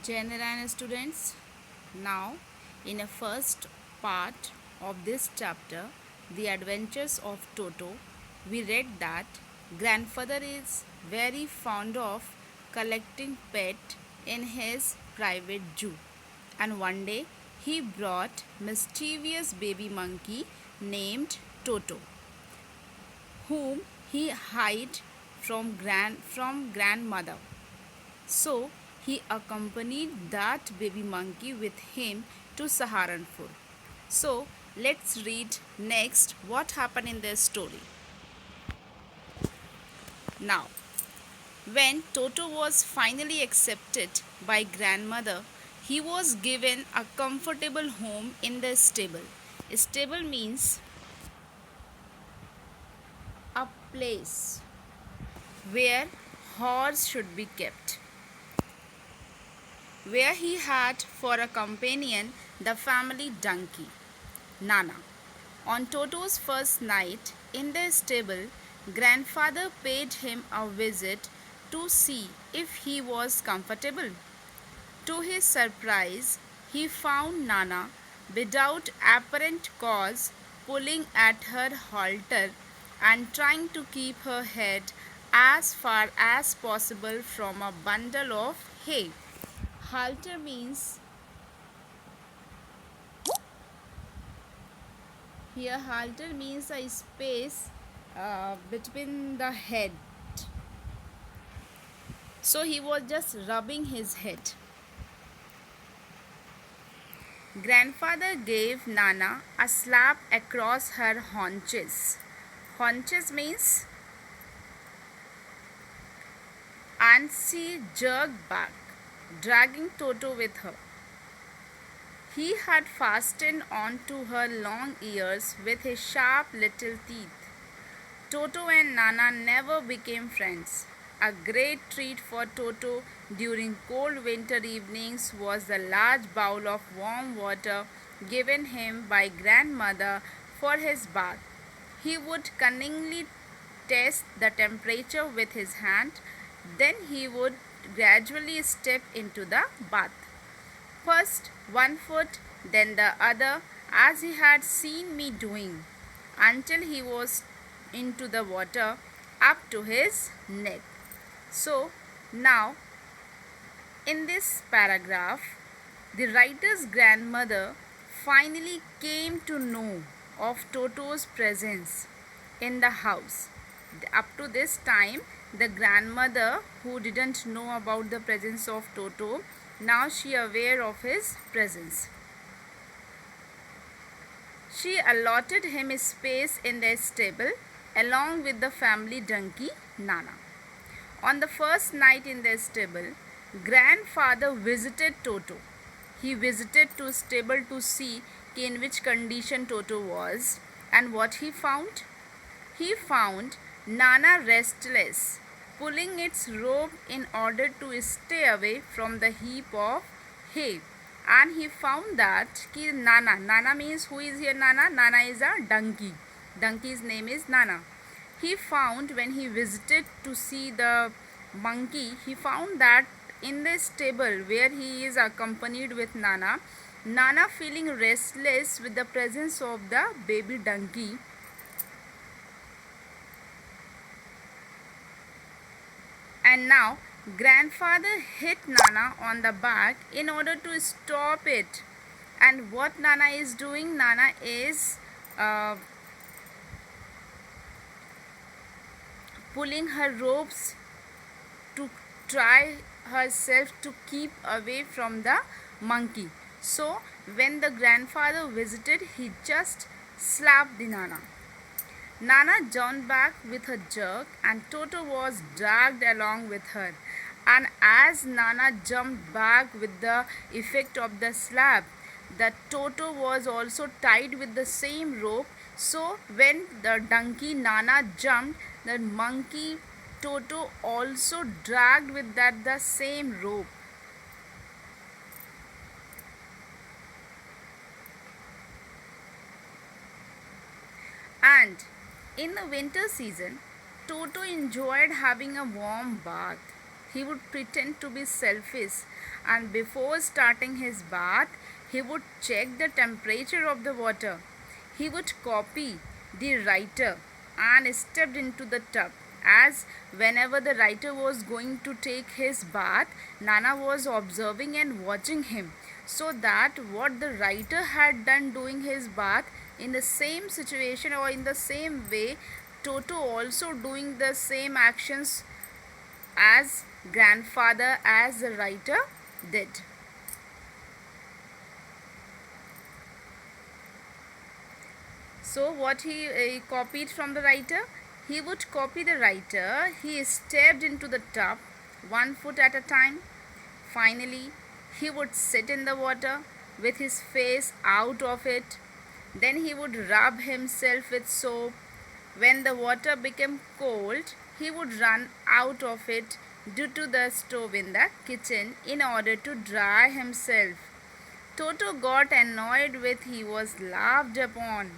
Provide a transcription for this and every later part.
Jai students, now in a first part of this chapter, The Adventures of Toto, we read that grandfather is very fond of collecting pet in his private zoo, and one day he brought mischievous baby monkey named Toto, whom he hid from grandmother. So he accompanied that baby monkey with him to Saharanpur. So let's read next what happened in this story. Now, when Toto was finally accepted by grandmother, he was given a comfortable home in the stable. Stable means a place where horse should be kept, where he had for a companion the family donkey, Nana. On Toto's first night in the stable, grandfather paid him a visit to see if he was comfortable. To his surprise, he found Nana without apparent cause pulling at her halter and trying to keep her head as far as possible from a bundle of hay. Halter means here halter means a space between the head. So he was just rubbing his head. Grandfather gave Nana a slap across her haunches. Haunches means, and she jerked back, dragging Toto with her. He had fastened onto her long ears with his sharp little teeth. Toto and Nana never became friends. A great treat for Toto during cold winter evenings was the large bowl of warm water given him by grandmother for his bath. He would cunningly test the temperature with his hand, then he would gradually step into the bath. First one foot, then the other, as he had seen me doing, until he was into the water up to his neck. So, now in this paragraph, the writer's grandmother finally came to know of Toto's presence in the house. Up to this time, the grandmother who didn't know about the presence of Toto, now she aware of his presence. She allotted him a space in their stable along with the family donkey Nana. On the first night in their stable, grandfather visited Toto. He visited to stable to see in which condition Toto was, and what he found? He found Nana restless, pulling its rope in order to stay away from the heap of hay. And he found that Nana means, who is here Nana? Nana is a donkey. Donkey's name is Nana. He found, when he visited to see the monkey, he found that in the stable where he is accompanied with Nana, Nana feeling restless with the presence of the baby donkey, and now grandfather hit Nana on the back in order to stop it. And what Nana is doing? Nana is pulling her ropes to try herself to keep away from the monkey. So when the grandfather visited, he just slapped the Nana. Nana jumped back with a jerk and Toto was dragged along with her. And as Nana jumped back with the effect of the slap, the Toto was also tied with the same rope. So when the donkey Nana jumped, the monkey Toto also dragged with that the same rope. And in the winter season, Toto enjoyed having a warm bath. he would pretend to be selfish, and before starting his bath, he would check the temperature of the water. He would copy the writer and stepped into the tub. As whenever the writer was going to take his bath, Nana was observing and watching him, so that what the writer had done doing his bath, in the same situation or in the same way, Toto also doing the same actions as grandfather, as the writer did. So what he copied from the writer? He would copy the writer. He stepped into the tub, 1 foot at a time. Finally, he would sit in the water with his face out of it. Then he would rub himself with soap. When the water became cold, he would run out of it due to the stove in the kitchen in order to dry himself. Toto got annoyed with he was laughed upon,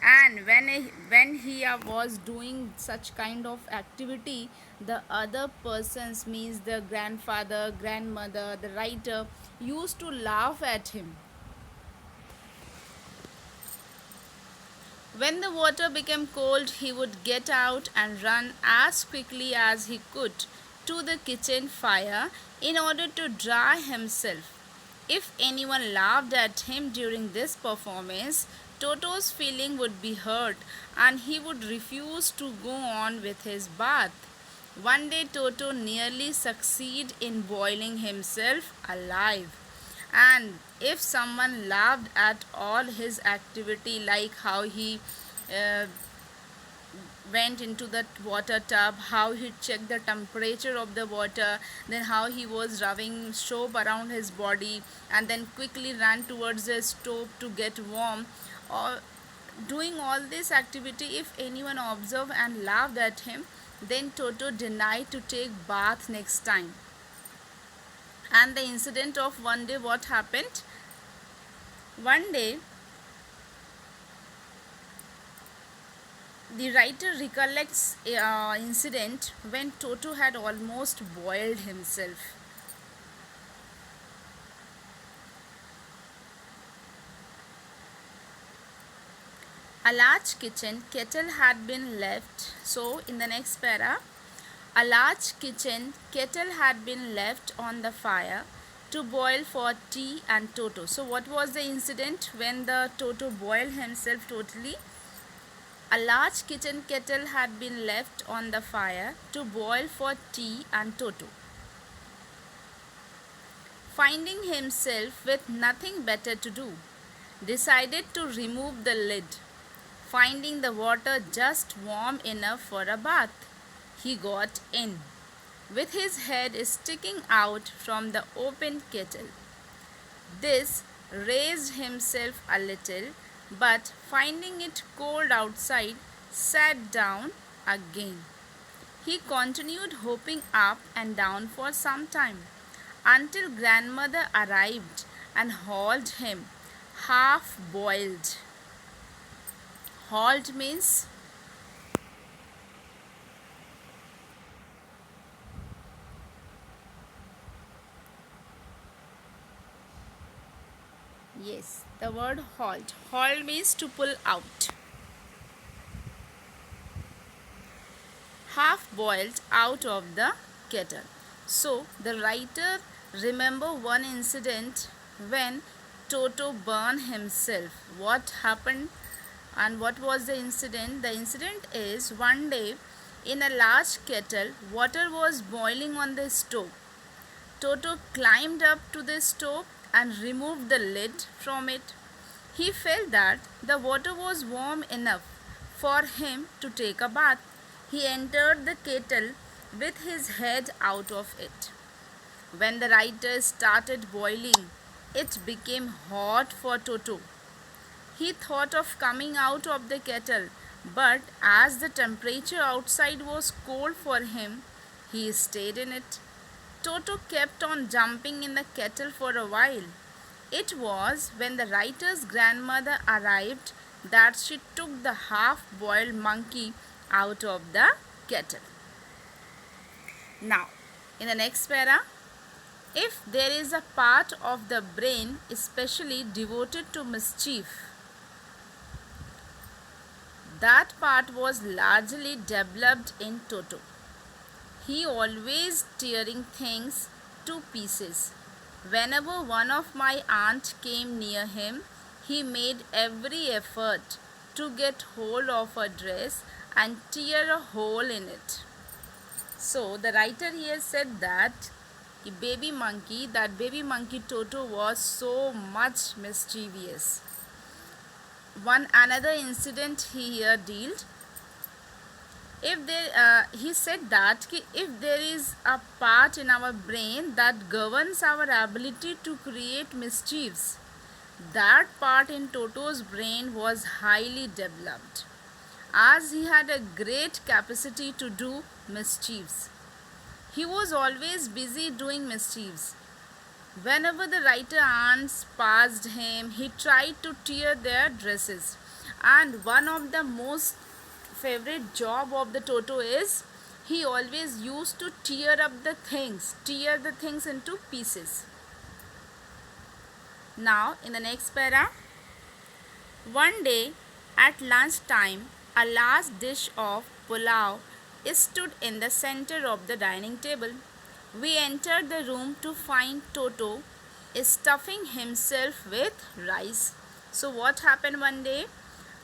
and when he was doing such kind of activity, the other persons, means the grandfather, grandmother, the writer, used to laugh at him. When the water became cold, he would get out and run as quickly as he could to the kitchen fire in order to dry himself. If anyone laughed at him during this performance, Toto's feeling would be hurt and he would refuse to go on with his bath. One day Toto nearly succeeded in boiling himself alive. And if someone laughed at all his activity, like how he uh, went into the water tub, how he checked the temperature of the water, then how he was rubbing soap around his body and then quickly ran towards the stove to get warm, or doing all this activity, if anyone observed and laughed at him, then Toto denied to take bath next time. And the incident of one day, what happened? One day, the writer recollects an incident when Toto had almost boiled himself. A large kitchen kettle had been left. So, in the next para, a large kitchen kettle had been left on the fire to boil for tea and Toto. So, what was the incident when the Toto boiled himself totally? A large kitchen kettle had been left on the fire to boil for tea and Toto. Finding himself with nothing better to do, decided to remove the lid. Finding the water just warm enough for a bath, he got in, with his head sticking out from the open kettle. This raised himself a little, but finding it cold outside, sat down again. He continued hopping up and down for some time, until grandmother arrived and hauled him, half boiled. Hauled means yes, the word hauled. Hauled means to pull out. Half boiled out of the kettle. So the writer remember one incident when Toto burned himself. What happened and what was the incident? The incident is, one day in a large kettle, water was boiling on the stove. Toto climbed up to the stove and removed the lid from it. He felt that the water was warm enough for him to take a bath. He entered the kettle with his head out of it. When the writer started boiling, it became hot for Toto. He thought of coming out of the kettle, but as the temperature outside was cold for him, he stayed in it. Toto kept on jumping in the kettle for a while. It was when the writer's grandmother arrived that she took the half-boiled monkey out of the kettle. Now, In the next para, if there is a part of the brain especially devoted to mischief, that part was largely developed in Toto. He always tearing things to pieces. Whenever one of my aunt came near him, he made every effort to get hold of her dress and tear a hole in it. So the writer here said that that baby monkey Toto was so much mischievous. One another incident he here dealt. He said that if there is a part in our brain that governs our ability to create mischiefs, that part in Toto's brain was highly developed, as he had a great capacity to do mischiefs. He was always busy doing mischiefs. Whenever the writer aunts passed him, he tried to tear their dresses. And one of the most favorite job of the Toto is he always used to tear the things into pieces. Now, in the next para, one day at lunchtime, a last dish of pulao stood in the center of the dining table. We entered the room to find Toto stuffing himself with rice. So what happened one day?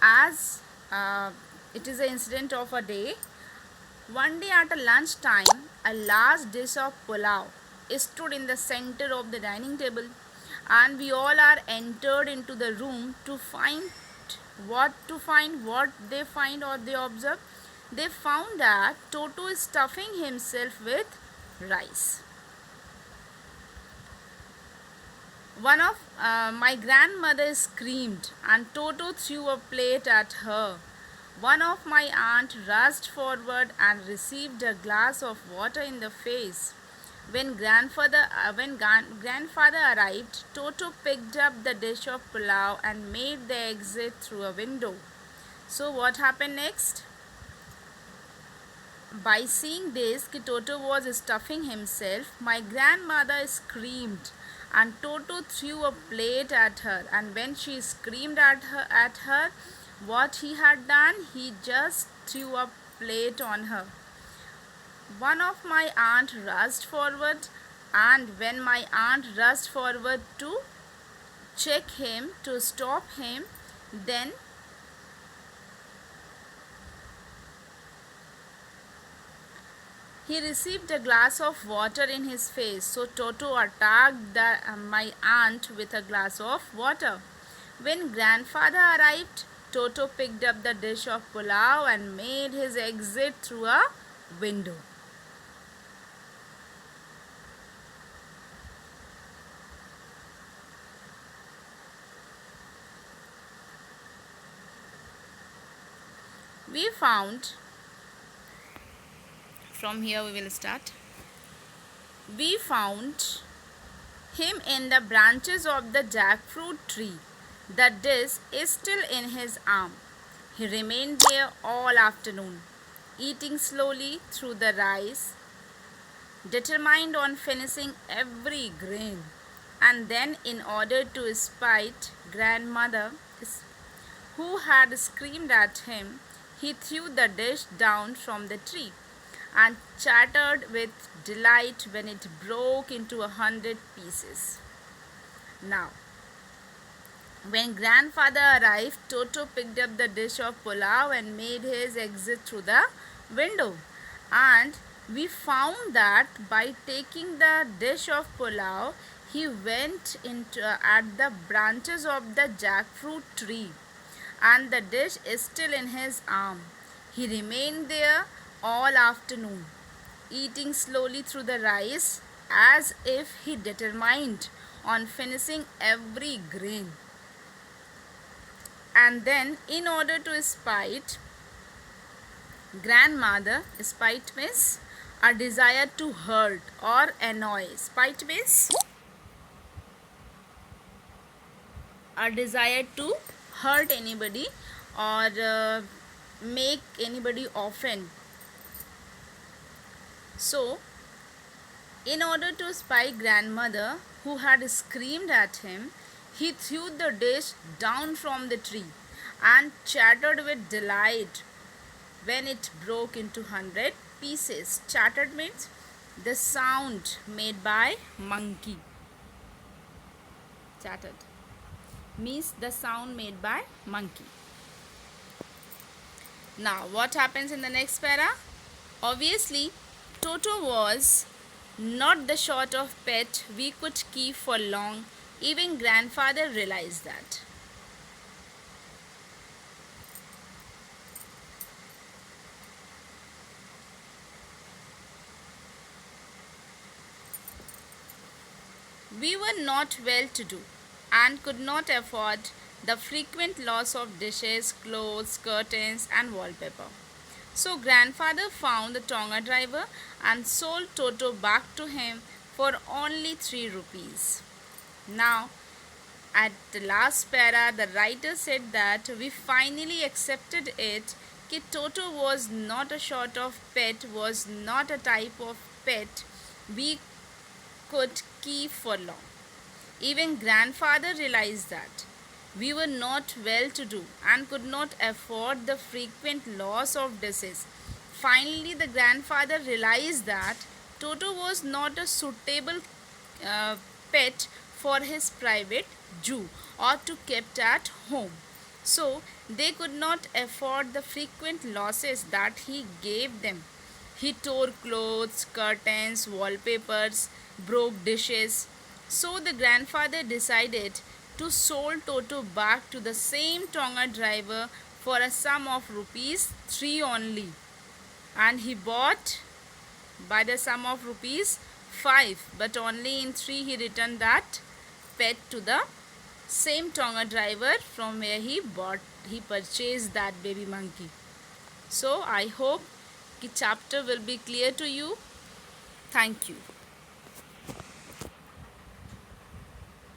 As it is an incident of a day. One day at a lunchtime, a last dish of pulao stood in the center of the dining table, and we all are entered into the room to find what they find or they observe. They found that Toto is stuffing himself with rice. One of my grandmother screamed and Toto threw a plate at her. One of my aunt rushed forward and received a glass of water in the face. When grandfather arrived, Toto picked up the dish of pulao and made the exit through a window. So what happened next? By seeing this, Toto was stuffing himself. My grandmother screamed and Toto threw a plate at her. And when she screamed at her, what he had done, he just threw a plate on her. One of my aunt rushed forward, and when my aunt rushed forward to check him, to stop him, then he received a glass of water in his face. So Toto attacked my aunt with a glass of water. When grandfather arrived, Toto picked up the dish of pulao and made his exit through a window. We found, from here we will start. We found him in the branches of the jackfruit tree. The dish is still in his arm. He remained there all afternoon, eating slowly through the rice, determined on finishing every grain. And then, in order to spite grandmother, who had screamed at him, he threw the dish down from the tree and chattered with delight when it broke into 100 pieces. Now, when grandfather arrived, Toto picked up the dish of pulao and made his exit through the window. And we found that by taking the dish of pulao, he went into at the branches of the jackfruit tree, and the dish is still in his arm. He remained there all afternoon, eating slowly through the rice as if he determined on finishing every grain. And then, in order to spite grandmother, spite means a desire to hurt or annoy. Spite means a desire to hurt anybody or make anybody offend. So In order to spy grandmother, who had screamed at him, he threw the dish down from the tree and chattered with delight when it broke into 100 pieces. Chattered means the sound made by monkey. Chattered means the sound made by monkey. Now, what happens in the next para? Obviously, Toto was not the sort of pet we could keep for long. Even grandfather realized that. We were not well to do and could not afford the frequent loss of dishes, clothes, curtains, and wallpaper. So grandfather found the Tonga driver and sold Toto back to him for only 3 rupees. Now, at the last para, the writer said that we finally accepted it. Ki Toto was not a sort of pet, was not a type of pet we could keep for long. Even grandfather realized that we were not well to do and could not afford the frequent loss of dishes. Finally, the grandfather realized that Toto was not a suitable uh, pet for his private zoo or to kept at home. So they could not afford the frequent losses that he gave them. He tore clothes, curtains, wallpapers, broke dishes. So the grandfather decided to sold Toto back to the same Tonga driver for a sum of rupees 3 only. And he bought by the sum of rupees 5, but only in 3 he returned that pet to the same Tonga driver from where he purchased that baby monkey. So I hope the chapter will be clear to you. Thank you.